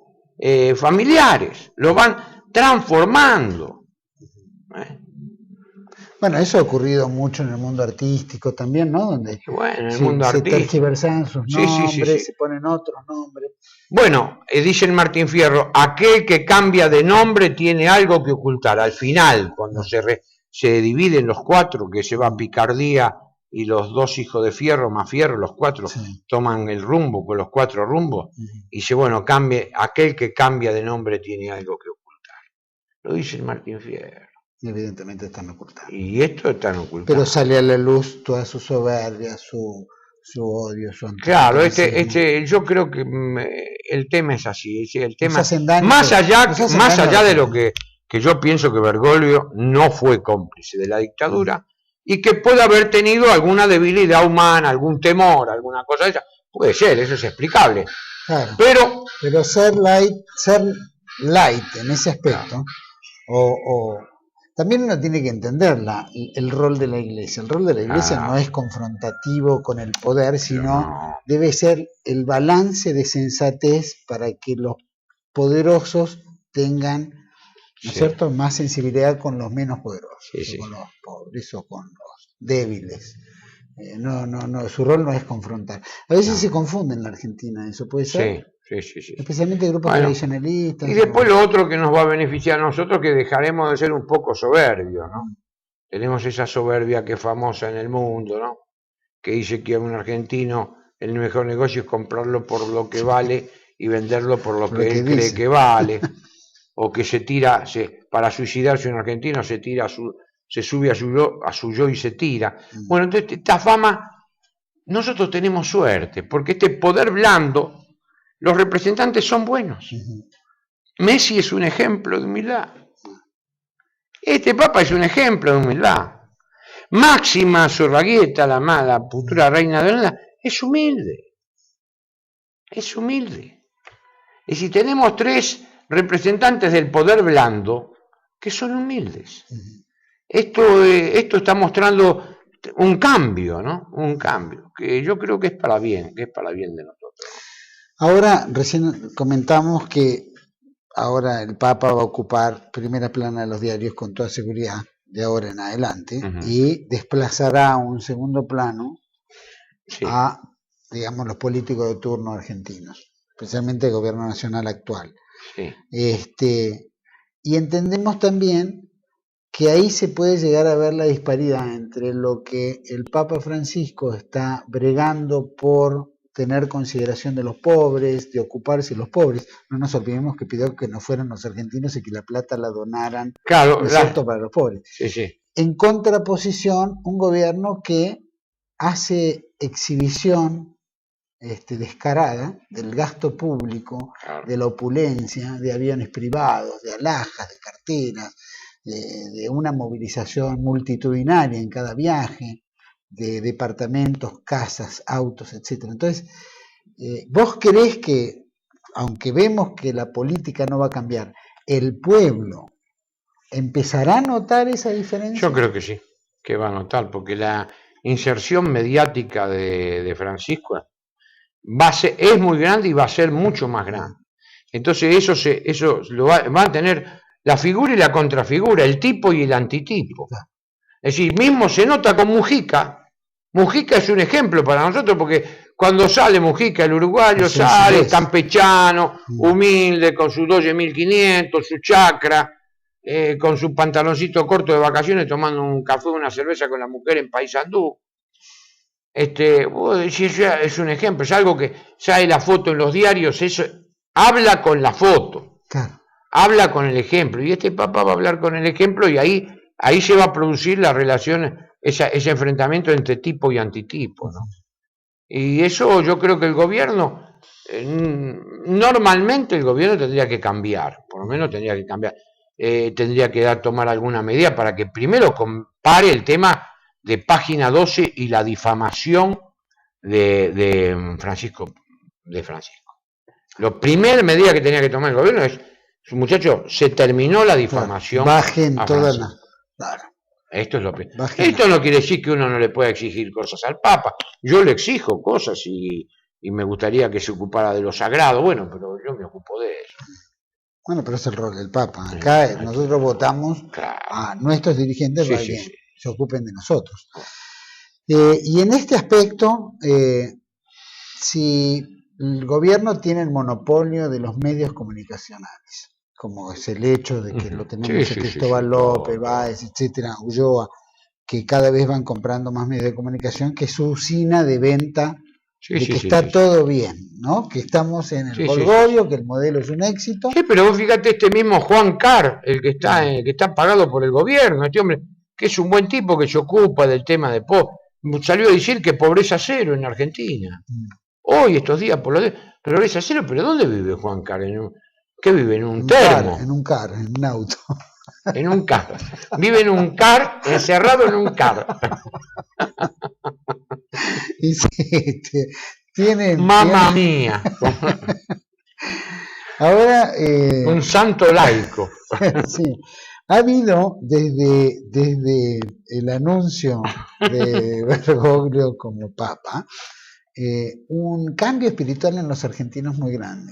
familiares, lo van transformando. Bueno, eso ha ocurrido mucho en el mundo artístico también, ¿no? Donde bueno, en el mundo se artístico tergiversan sus nombres, sí. se ponen otros nombres. Bueno, dice el Martín Fierro, aquel que cambia de nombre tiene algo que ocultar. Al final, cuando se dividen los cuatro, que se va Picardía y los dos hijos de Fierro, más Fierro, los cuatro, toman el rumbo, con los cuatro rumbos, y dice, bueno, aquel que cambia de nombre tiene algo que ocultar. Lo dice el Martín Fierro. Evidentemente están ocultando. Y esto están ocultando. Pero sale a la luz toda su soberbia, su odio, su claro, yo creo que el tema es así. El tema, más allá de lo que yo pienso que Bergoglio no fue cómplice de la dictadura y que puede haber tenido alguna debilidad humana, algún temor, alguna cosa de esa. Puede ser, eso es explicable. Claro, pero ser light en ese aspecto, también uno tiene que entender el rol de la Iglesia. El rol de la Iglesia no es confrontativo con el poder, sino debe ser el balance de sensatez para que los poderosos tengan, ¿no es cierto?, más sensibilidad con los menos poderosos, con los pobres o con los débiles. No, su rol no es confrontar. A veces se confunde en la Argentina, eso puede ser. Sí. Especialmente grupos tradicionalistas. Y después lo otro que nos va a beneficiar a nosotros, que dejaremos de ser un poco soberbios, ¿no? Tenemos esa soberbia que es famosa en el mundo, ¿no? Que dice que a un argentino el mejor negocio es comprarlo por lo que vale y venderlo por lo que él cree que vale. O que se tira, para suicidarse un argentino se sube a su yo y se tira. Bueno, entonces esta fama, nosotros tenemos suerte, porque este poder blando, los representantes son buenos. Messi es un ejemplo de humildad. Este Papa es un ejemplo de humildad. Máxima Zorraguieta, la futura reina de Holanda, es humilde. Es humilde. Y si tenemos tres representantes del poder blando que son humildes. Esto está mostrando un cambio, ¿no? Un cambio, que yo creo que es para bien, de nosotros. Ahora, recién comentamos que ahora el Papa va a ocupar primera plana de los diarios con toda seguridad, de ahora en adelante, y desplazará a un segundo plano a, digamos, los políticos de turno argentinos, especialmente el gobierno nacional actual. Y entendemos también que ahí se puede llegar a ver la disparidad entre lo que el Papa Francisco está bregando por tener consideración de los pobres, de ocuparse de los pobres. No nos olvidemos que pidió que no fueran los argentinos y que la plata la donaran, ¿no es cierto?, para los pobres. En contraposición, un gobierno que hace exhibición descarada del gasto público, de la opulencia, de aviones privados, de alhajas, de carteras, de una movilización multitudinaria en cada viaje, de departamentos, casas, autos, etc. Entonces, ¿vos creés que, aunque vemos que la política no va a cambiar, el pueblo empezará a notar esa diferencia? Yo creo que sí, que va a notar, porque la inserción mediática de Francisco es muy grande y va a ser mucho más grande. Entonces eso lo va a tener la figura y la contrafigura, el tipo y el antitipo. Es decir, mismo se nota con Mujica. Mujica es un ejemplo para nosotros porque cuando sale Mujica, el uruguayo sale campechano, humilde, con su Dodge 1500, su chacra, con su pantaloncito corto de vacaciones, tomando un café o una cerveza con la mujer en Paysandú. Es un ejemplo, es algo que sale la foto en los diarios, eso habla con la foto, habla con el ejemplo, y este Papa va a hablar con el ejemplo y ahí se va a producir la relación, ese enfrentamiento entre tipo y antitipo, ¿no? Y eso yo creo que el gobierno, normalmente el gobierno tendría que cambiar, por lo menos tendría que cambiar, tendría que tomar alguna medida para que primero compare el tema de Página 12 y la difamación de Francisco de Francisco. La primera medida que tenía que tomar el gobierno es, muchacho, se terminó la difamación. Bajen todas las... Claro. Esto es lo primero. Esto no quiere decir que uno no le pueda exigir cosas al Papa. Yo le exijo cosas y me gustaría que se ocupara de lo sagrado. Bueno, pero yo me ocupo de eso. Bueno, pero es el rol del Papa. Acá nosotros votamos a nuestros dirigentes para que se ocupen de nosotros. Y en este aspecto, si el gobierno tiene el monopolio de los medios comunicacionales, como es el hecho de que lo tenemos Cristóbal López, Báez, etcétera, Ulloa, que cada vez van comprando más medios de comunicación, que es su usina de venta de que está todo bien, ¿no? Que estamos en el Golgorio, que el modelo es un éxito. Sí, pero vos fíjate, este mismo Juan Carr, el que está pagado por el gobierno, este hombre, que es un buen tipo que se ocupa del tema de salió a decir que pobreza cero en Argentina. Hoy, estos días, pobreza cero, pero ¿dónde vive Juan Carr? ¿Qué vive? ¿En un termo? En un auto. En un car. Vive en un car, encerrado en un car. Y sí, Mamma mía. Ahora... un santo laico. Sí. Ha habido, desde el anuncio de Bergoglio como Papa, un cambio espiritual en los argentinos muy grande.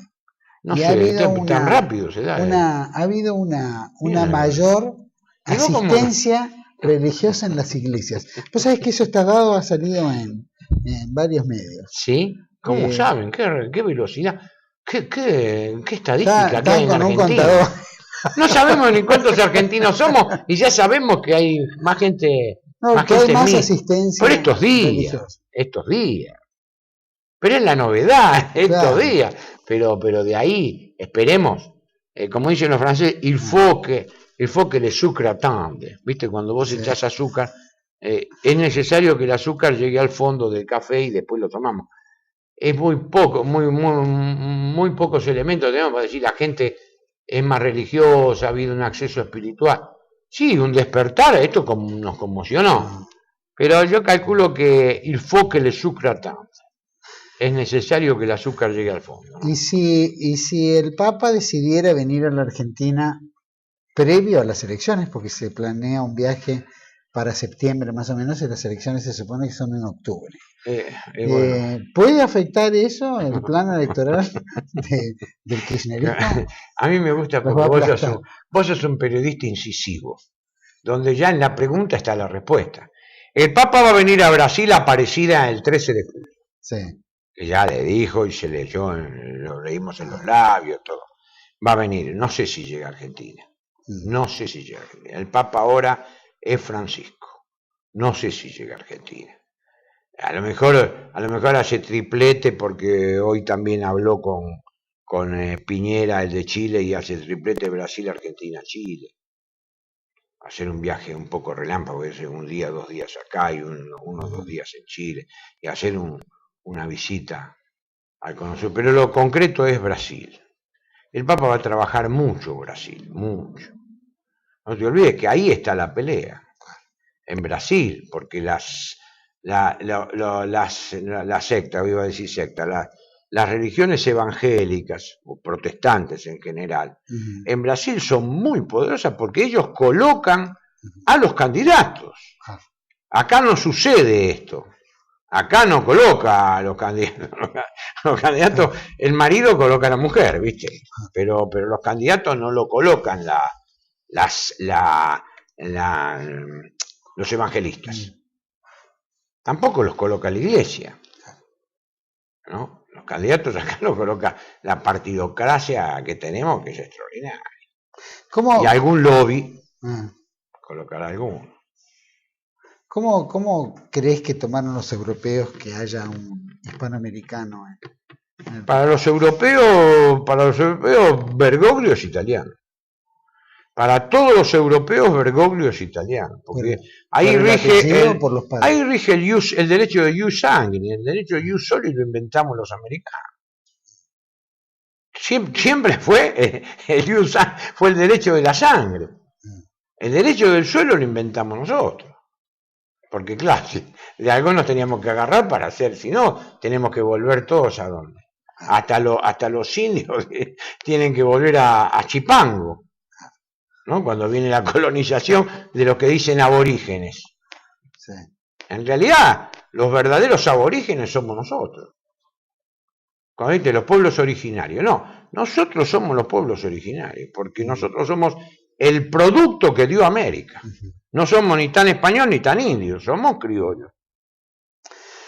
No sé, tan rápido se da. Ha habido una mayor asistencia religiosa en las iglesias. Vos sabés que eso está dado, ha salido en varios medios. ¿Sí? ¿Cómo saben? ¿Qué velocidad? ¿Qué estadística que hay en Argentina? No sabemos ni cuántos argentinos somos y ya sabemos que hay más gente. Que hay más asistencia. Por estos días. Pero es la novedad, estos días. Pero de ahí, esperemos, como dicen los franceses, il faut que le sucre attende. ¿Viste? Cuando vos echás azúcar, es necesario que el azúcar llegue al fondo del café y después lo tomamos. Es muy pocos elementos tenemos para decir la gente es más religiosa, ha habido un acceso espiritual. Sí, un despertar, esto nos conmocionó. Pero yo calculo que il faut que le sucre attende. Es necesario que el azúcar llegue al fondo. ¿Y si el Papa decidiera venir a la Argentina previo a las elecciones, porque se planea un viaje para septiembre más o menos, y las elecciones se supone que son en octubre? Bueno. ¿Puede afectar eso el plan electoral del kirchnerismo? A mí me gusta porque vos sos un periodista incisivo, donde ya en la pregunta está la respuesta. El Papa va a venir a Brasil a Aparecida el 13 de julio. Sí. Ya le dijo y se leyó, lo leímos en los labios, todo. Va a venir, no sé si llega a Argentina. No sé si llega a Argentina. El Papa ahora es Francisco. No sé si llega a Argentina. A lo mejor hace triplete porque hoy también habló con Piñera, el de Chile, y hace triplete Brasil, Argentina, Chile. Hacer un viaje un poco relámpago, un día, 2 días acá y 1 o 2 días en Chile, y hacer una visita al conocer, pero lo concreto es Brasil. El Papa va a trabajar mucho Brasil, mucho. No te olvides que ahí está la pelea, en Brasil, porque la secta, iba a decir secta, las religiones evangélicas o protestantes en general, en Brasil son muy poderosas porque ellos colocan a los candidatos. Acá no sucede esto. Acá no coloca a los candidatos. Los candidatos, el marido coloca a la mujer, ¿viste? Pero los candidatos no lo colocan los evangelistas. Tampoco los coloca la iglesia, ¿no? Los candidatos acá los coloca la partidocracia que tenemos, que es extraordinaria. Y algún lobby colocará alguno. ¿Cómo crees que tomaron los europeos que haya un hispanoamericano? Para los europeos, Bergoglio es italiano. Para todos los europeos, Bergoglio es italiano, porque ahí rige el derecho de ius sanguinis, el derecho de ius soli lo inventamos los americanos. Siempre fue el derecho de la sangre. El derecho del suelo lo inventamos nosotros. Porque claro, de algo nos teníamos que agarrar para hacer, si no, tenemos que volver todos a dónde. hasta los indios tienen que volver a Chipango, ¿no? Cuando viene la colonización de lo que dicen aborígenes. Sí. En realidad, los verdaderos aborígenes somos nosotros. Cuando dice los pueblos originarios, no, nosotros somos los pueblos originarios, porque nosotros somos el producto que dio América. No somos ni tan español ni tan indio, somos criollos.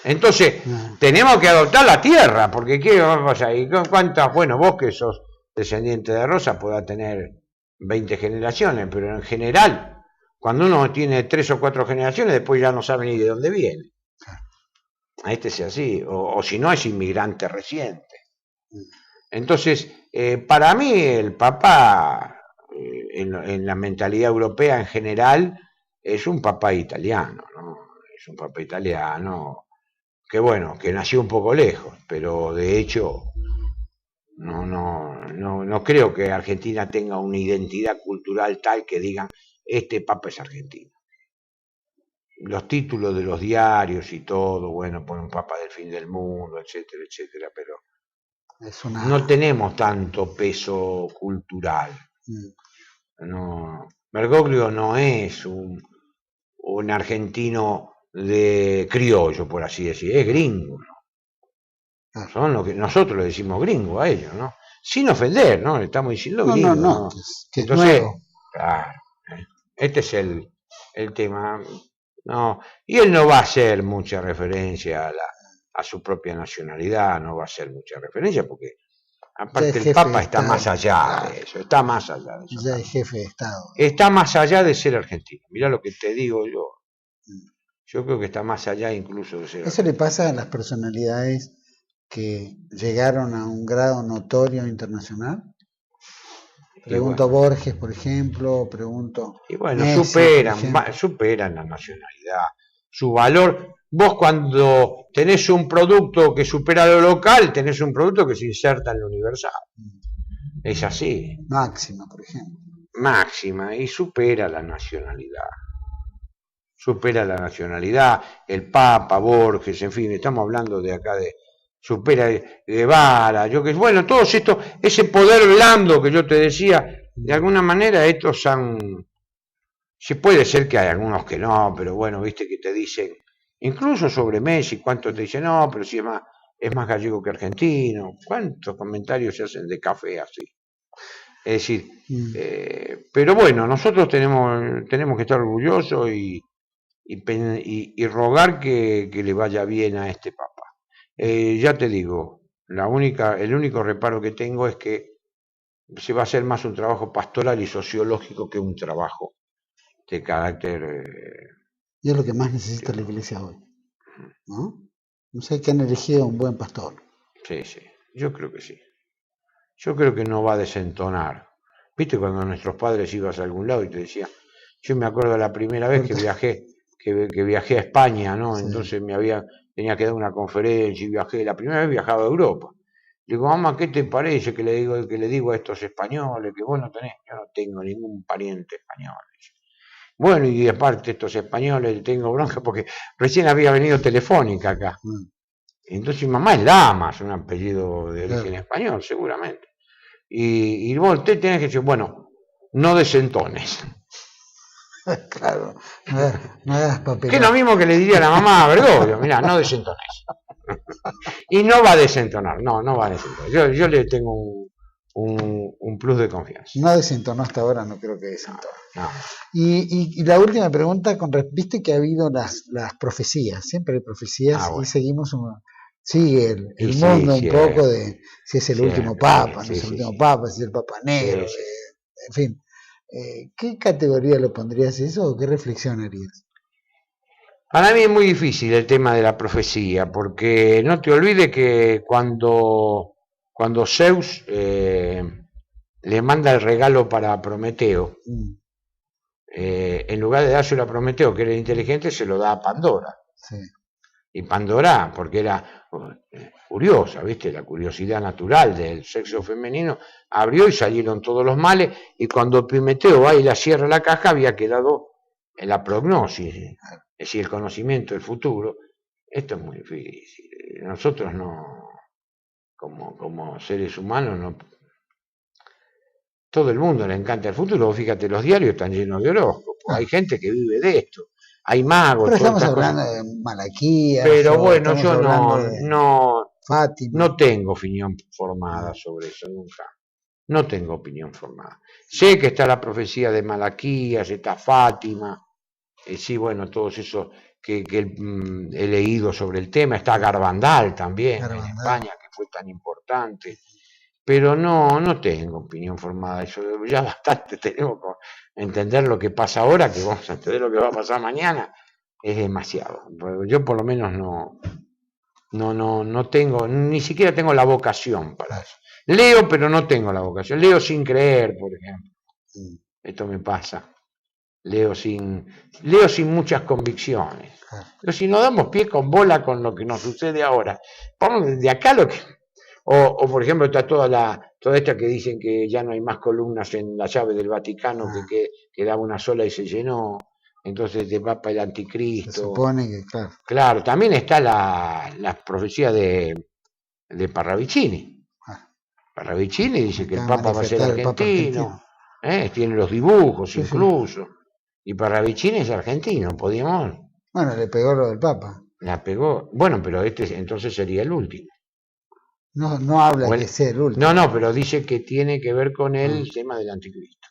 Entonces, tenemos que adoptar la tierra, porque ¿qué vamos a ir? ¿Cuántas? Bueno, vos que sos descendiente de Rosa podrás tener 20 generaciones, pero en general, cuando uno tiene 3 o 4 generaciones, después ya no sabe ni de dónde viene. A este es así, o si no es inmigrante reciente. Entonces, para mí el papá, en la mentalidad europea en general, es un papá italiano, ¿no? Es un papá italiano que bueno, que nació un poco lejos, pero de hecho no creo que Argentina tenga una identidad cultural tal que digan, este papa es argentino. Los títulos de los diarios y todo, bueno, pone un papa del fin del mundo, etcétera, etcétera, pero no tenemos tanto peso cultural. No, Bergoglio no es un argentino de criollo, por así decir, es gringo, ¿no? Son lo que nosotros le decimos gringo a ellos, ¿no? Sin ofender, ¿no? Le estamos diciendo gringo, ¿no? Que entonces, nuevo. Claro, este es el tema. No, y él no va a hacer mucha referencia a su propia nacionalidad, no va a hacer mucha referencia porque aparte el Papa está más allá de eso, está más allá de eso. Ya es jefe de Estado. Está más allá de ser argentino. Mirá lo que te digo yo. Yo creo que está más allá incluso de ser argentino. Eso le pasa a las personalidades que llegaron a un grado notorio internacional. Pregunto a Borges, por ejemplo, pregunto. Y bueno, superan la nacionalidad, su valor. Vos cuando tenés un producto que supera lo local, tenés un producto que se inserta en lo universal. Es así. Máxima, por ejemplo. Máxima, y supera la nacionalidad. Supera la nacionalidad, el Papa, Borges, en fin, estamos hablando de acá de supera Guevara, bueno, todos estos, ese poder blando que yo te decía, de alguna manera estos se puede ser que hay algunos que no, pero bueno, viste que te dicen, incluso sobre Messi, cuántos te dicen, no, pero si es más gallego que argentino, cuántos comentarios se hacen de café así. Es decir, pero bueno, nosotros tenemos que estar orgullosos y rogar que le vaya bien a este Papa. Ya te digo, el único reparo que tengo es que se va a hacer más un trabajo pastoral y sociológico que un trabajo de carácter. Y es lo que más necesita la iglesia hoy, ¿no? No sé, que han elegido un buen pastor. Sí, yo creo que sí. Yo creo que no va a desentonar. ¿Viste cuando nuestros padres ibas a algún lado y te decían, yo me acuerdo la primera vez que viajé a España, ¿no? Sí. Entonces tenía que dar una conferencia y viajé, la primera vez viajaba a Europa. Le digo, mamá, ¿qué te parece que le digo a estos españoles? Que vos no tenés, yo no tengo ningún pariente español. Bueno, y aparte estos españoles tengo bronca porque recién había venido Telefónica acá. Entonces mi mamá es Lamas, un apellido de origen español, seguramente. Y vos te tenés que decir, bueno, no desentones. Claro, no hagas papel. Que es lo mismo que le diría a la mamá a Bergoglio, mirá, no desentones. Y no va a desentonar, no va a desentonar. Yo le tengo un plus de confianza. No desentonó hasta ahora, no creo que desentone. No. Y la última pregunta, viste que ha habido las profecías, siempre hay profecías, y seguimos sigue el mundo un poco de si es el último papa, no es el último papa, si es el papa negro, en fin. ¿Qué categoría lo pondrías eso o qué reflexión harías? Para mí es muy difícil el tema de la profecía, porque no te olvides que cuando Zeus le manda el regalo para Prometeo, en lugar de dárselo a Prometeo, que era inteligente, se lo da a Pandora. Sí. Y Pandora, porque era curiosa, ¿viste? La curiosidad natural del sexo femenino, abrió y salieron todos los males, y cuando Prometeo va y la cierra la caja, había quedado en la prognosis, es decir, el conocimiento del futuro. Esto es muy difícil. Nosotros no como seres humanos, no, todo el mundo le encanta el futuro. Fíjate, los diarios están llenos de horóscopos. Hay gente que vive de esto. Hay magos. Pero estamos estas hablando cosas. de Malaquías. Pero bueno, estamos yo hablando de Fátima. no tengo opinión formada sobre eso nunca. No tengo opinión formada. Sé que está la profecía de Malaquías, está Fátima. Sí, bueno, todos esos que he leído sobre el tema. Está Garabandal también en España, que fue tan importante. Pero no tengo opinión formada. Eso ya bastante tenemos que entender lo que pasa ahora, que vamos a entender lo que va a pasar mañana. Es demasiado. Yo por lo menos no tengo, ni siquiera tengo la vocación para eso. Leo, pero no tengo la vocación. Leo sin creer, por ejemplo. Esto me pasa. Leo sin muchas convicciones. Pero si nos damos pie con bola con lo que nos sucede ahora, vamos de acá lo que... O por ejemplo, está toda esta que dicen que ya no hay más columnas en la llave del Vaticano, que quedaba una sola y se llenó. Entonces de Papa el Anticristo. Se supone que, claro. Claro, también está la profecía de Parravicini. Parravicini dice que el Papa va a ser argentino. Tiene los dibujos incluso. Y Parravicini es argentino, podíamos. Bueno, le pegó lo del Papa. La pegó. Bueno, pero este entonces sería el último. No habla de ser el último. No, pero dice que tiene que ver con el tema del anticristo.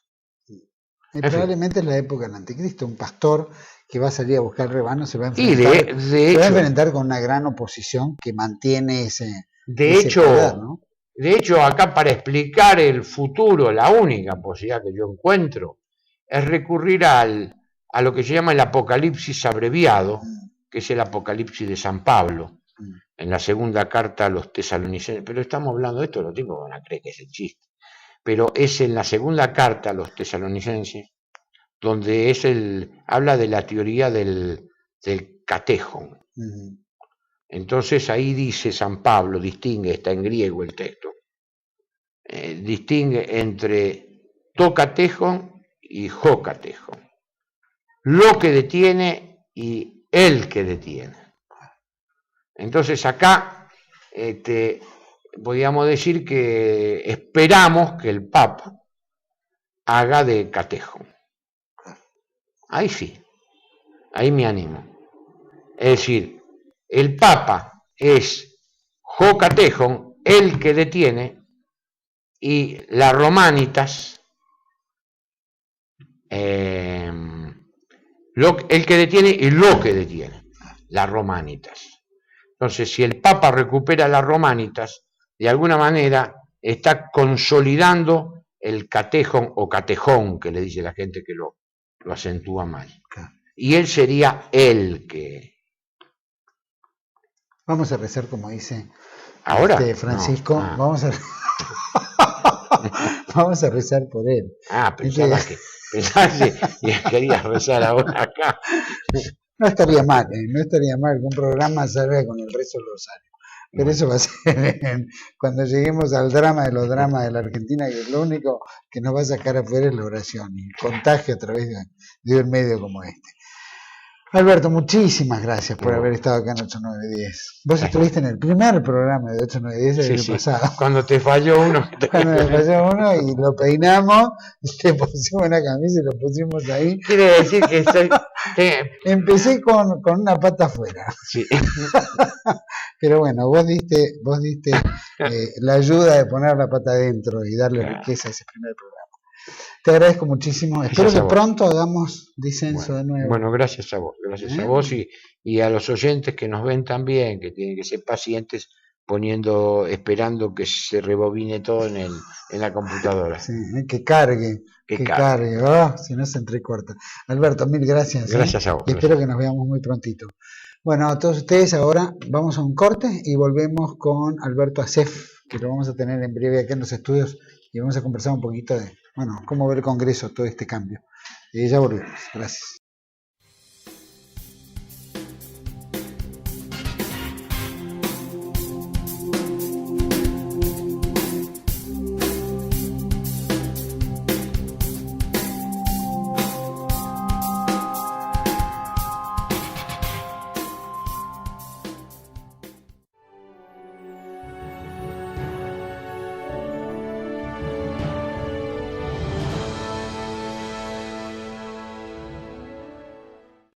Probablemente es la época del anticristo. Un pastor que va a salir a buscar rebaño se va a enfrentar con una gran oposición que mantiene ese poder, ¿no? De hecho, acá para explicar el futuro, la única posibilidad que yo encuentro es recurrir a lo que se llama el Apocalipsis abreviado, que es el Apocalipsis de San Pablo. En la segunda carta a los tesalonicenses, pero estamos hablando de esto, los tipos van a creer que es el chiste, pero es en la segunda carta a los tesalonicenses, donde habla de la teoría del catejón. Entonces ahí dice San Pablo, distingue, está en griego el texto, distingue entre to catejón y jo catejón, lo que detiene y el que detiene. Entonces acá podríamos decir que esperamos que el Papa haga de catejón. Ahí sí, ahí me animo. Es decir, el Papa es jo catejón, el que detiene, y la Romanitas, el que detiene y lo que detiene, la Romanitas. Entonces, si el Papa recupera las Romanitas, de alguna manera está consolidando el catejón o catejón, que le dice la gente que lo acentúa mal. Y él sería el que... Vamos a rezar como dice ahora Francisco. No. Vamos a rezar por él. Pensaba que querías rezar ahora acá. No estaría mal que un programa salga con el rezo del rosario. Pero eso va a ser cuando lleguemos al drama de los dramas de la Argentina, que es lo único que nos va a sacar afuera es la oración y el contagio a través de un medio como este. Alberto, muchísimas gracias por haber estado acá en 8910. Vos estuviste en el primer programa de 8910 el año pasado. Cuando te falló uno. Y lo peinamos, te pusimos una camisa y lo pusimos ahí. Quiere decir que empecé con una pata afuera. Sí. Pero bueno, vos diste la ayuda de poner la pata adentro y darle riqueza a ese primer programa. Te agradezco muchísimo. Espero que pronto hagamos disenso de nuevo. Bueno, gracias a vos. Gracias a vos y a los oyentes que nos ven también, que tienen que ser pacientes esperando que se rebobine todo en la computadora. Sí, que cargue. Si no se entrecorta. Alberto, mil gracias. Gracias a vos. Y espero que nos veamos muy prontito. Bueno, a todos ustedes ahora vamos a un corte y volvemos con Alberto Acef, que lo vamos a tener en breve aquí en los estudios y vamos a conversar un poquito de cómo ve el Congreso todo este cambio. Y ya volvemos. Gracias.